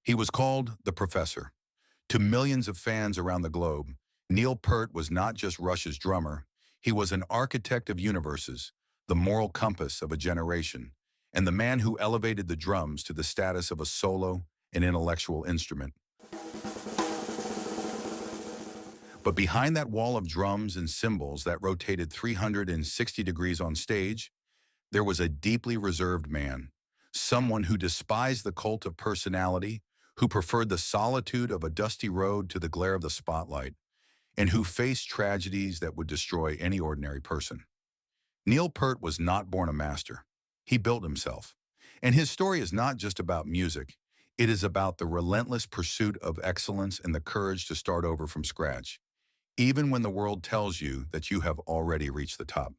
He was called the Professor. To millions of fans around the globe, Neil Peart was not just Rush's drummer, he was an architect of universes, the moral compass of a generation, and the man who elevated the drums to the status of a solo and intellectual instrument. But behind that wall of drums and cymbals that rotated 360 degrees on stage, there was a deeply reserved man, someone who despised the cult of personality, who preferred the solitude of a dusty road to the glare of the spotlight, and who faced tragedies that would destroy any ordinary person. Neil Peart was not born a master. He built himself. And his story is not just about music. It is about the relentless pursuit of excellence and the courage to start over from scratch, even when the world tells you that you have already reached the top.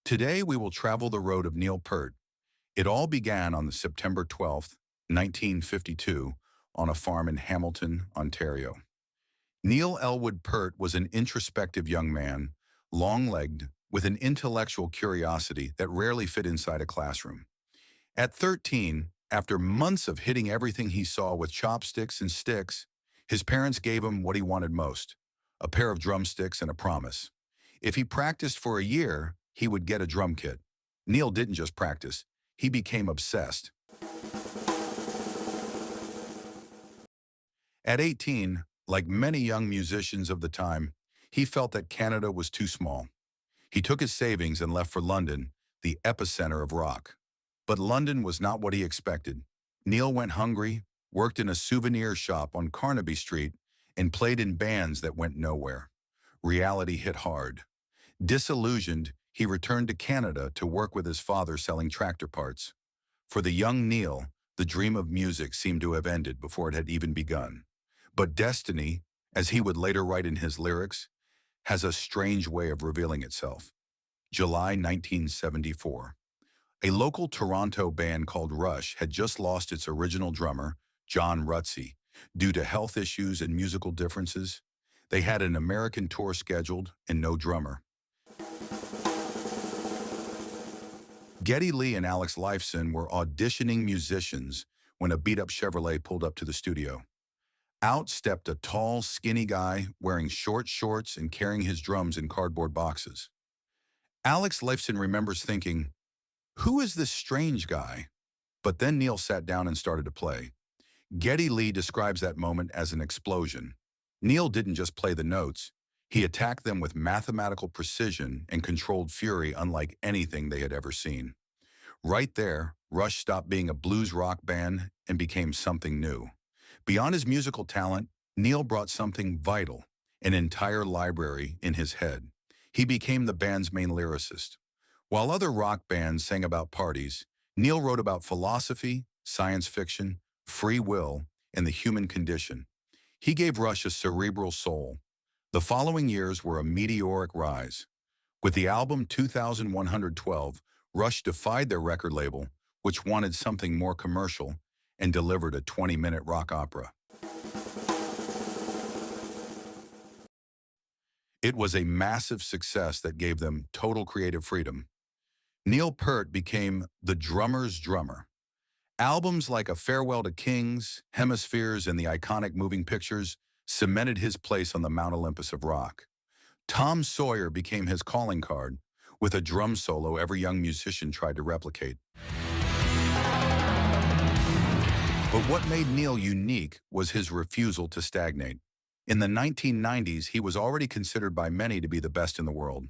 Today, we will travel the road of Neil Peart. It all began on the September 12th, 1952, on a farm in Hamilton, Ontario. Neil Elwood Peart was an introspective young man, long-legged, with an intellectual curiosity that rarely fit inside a classroom. At 13, after months of hitting everything he saw with chopsticks and sticks, his parents gave him what he wanted most, a pair of drumsticks and a promise. If he practiced for a year, he would get a drum kit. Neil didn't just practice, he became obsessed. At 18, like many young musicians of the time, he felt that Canada was too small. He took his savings and left for London, the epicenter of rock. But London was not what he expected. Neil went hungry, worked in a souvenir shop on Carnaby Street, and played in bands that went nowhere. Reality hit hard. Disillusioned, he returned to Canada to work with his father selling tractor parts. For the young Neil, the dream of music seemed to have ended before it had even begun. But destiny, as he would later write in his lyrics, has a strange way of revealing itself. July 1974. A local Toronto band called Rush had just lost its original drummer, John Rutsey, due to health issues and musical differences. They had an American tour scheduled and no drummer. Geddy Lee and Alex Lifeson were auditioning musicians when a beat-up Chevrolet pulled up to the studio. Out stepped a tall, skinny guy wearing short shorts and carrying his drums in cardboard boxes. Alex Lifeson remembers thinking, "Who is this strange guy?" But then Neil sat down and started to play. Geddy Lee describes that moment as an explosion. Neil didn't just play the notes, he attacked them with mathematical precision and controlled fury unlike anything they had ever seen. Right there, Rush stopped being a blues rock band and became something new. Beyond his musical talent, Neil brought something vital, an entire library in his head. He became the band's main lyricist. While other rock bands sang about parties, Neil wrote about philosophy, science fiction, free will, and the human condition. He gave Rush a cerebral soul. The following years were a meteoric rise. With the album 2112, Rush defied their record label, which wanted something more commercial, and delivered a 20-minute rock opera. It was a massive success that gave them total creative freedom. Neil Peart became the drummer's drummer. Albums like A Farewell to Kings, Hemispheres, and the iconic moving pictures cemented his place on the Mount Olympus of rock. Tom Sawyer became his calling card, with a drum solo every young musician tried to replicate. But what made Neil unique was his refusal to stagnate. In the 1990s, he was already considered by many to be the best in the world.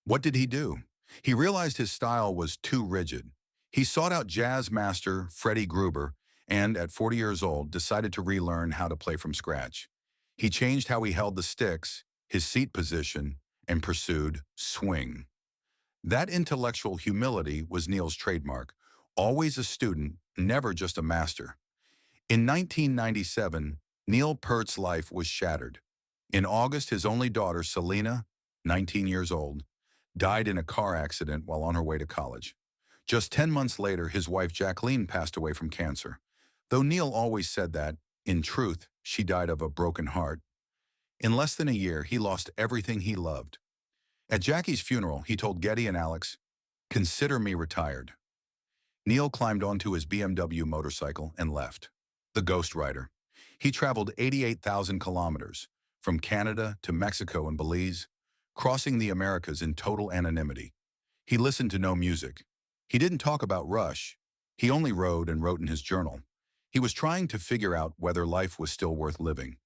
What did he do? He realized his style was too rigid. He sought out jazz master Freddie Gruber and, at 40 years old, decided to relearn how to play from scratch. He changed how he held the sticks, his seat position, and pursued swing. That intellectual humility was Neil's trademark, always a student, never just a master. In 1997, Neil Peart's life was shattered. In August, his only daughter, Selena, 19 years old, died in a car accident while on her way to college. Just 10 months later, his wife Jacqueline passed away from cancer. Though Neil always said that, in truth, she died of a broken heart. In less than a year, he lost everything he loved. At Jackie's funeral, he told Geddy and Alex, "Consider me retired." Neil climbed onto his BMW motorcycle and left. The ghostwriter. He traveled 88,000 kilometers, from Canada to Mexico and Belize, crossing the Americas in total anonymity. He listened to no music. He didn't talk about Rush. He only rode and wrote in his journal. He was trying to figure out whether life was still worth living.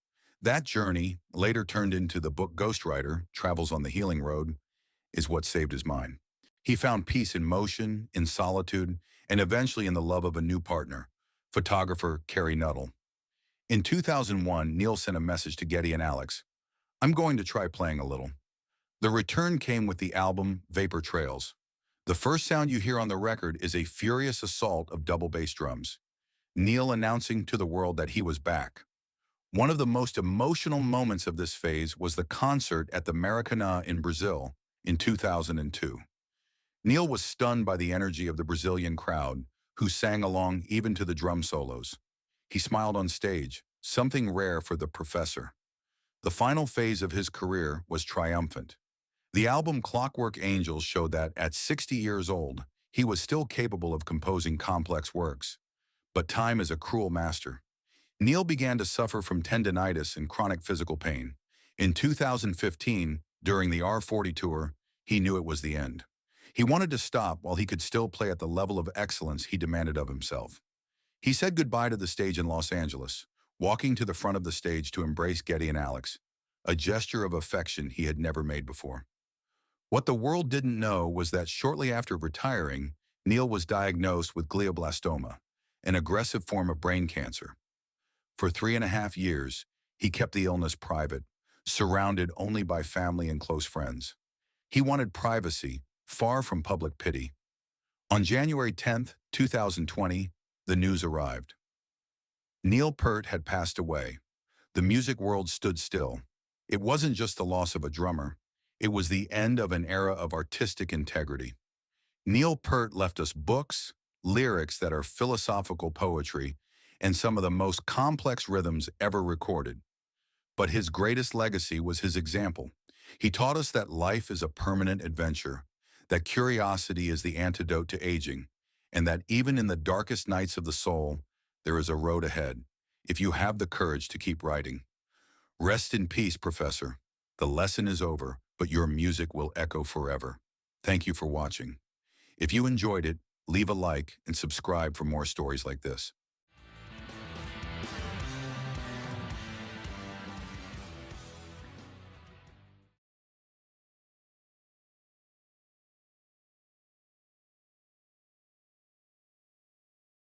That journey, later turned into the book Ghostwriter, Travels on the Healing Road, is what saved his mind. He found peace in motion, in solitude, and eventually in the love of a new partner, photographer Carrie Nuttall. In 2001, Neil sent a message to Getty and Alex. "I'm going to try playing a little." The return came with the album Vapor Trails. The first sound you hear on the record is a furious assault of double bass drums, Neil announcing to the world that he was back. One of the most emotional moments of this phase was the concert at the Maracanã in Brazil in 2002. Neil was stunned by the energy of the Brazilian crowd, who sang along even to the drum solos. He smiled on stage, something rare for the professor. The final phase of his career was triumphant. The album Clockwork Angels showed that, at 60 years old, he was still capable of composing complex works. But time is a cruel master. Neil began to suffer from tendinitis and chronic physical pain. In 2015, during the R40 tour, he knew it was the end. He wanted to stop while he could still play at the level of excellence he demanded of himself. He said goodbye to the stage in Los Angeles, walking to the front of the stage to embrace Getty and Alex, a gesture of affection he had never made before. What the world didn't know was that shortly after retiring, Neil was diagnosed with glioblastoma, an aggressive form of brain cancer. For 3.5 years, he kept the illness private, surrounded only by family and close friends. He wanted privacy, far from public pity. On January 10, 2020, the news arrived. Neil Peart had passed away. The music world stood still. It wasn't just the loss of a drummer. It was the end of an era of artistic integrity. Neil Peart left us books, lyrics that are philosophical poetry, and some of the most complex rhythms ever recorded. But his greatest legacy was his example. He taught us that life is a permanent adventure, that curiosity is the antidote to aging, and that even in the darkest nights of the soul, there is a road ahead, if you have the courage to keep writing. Rest in peace, Professor. The lesson is over, but your music will echo forever. Thank you for watching. If you enjoyed it, leave a like and subscribe for more stories like this.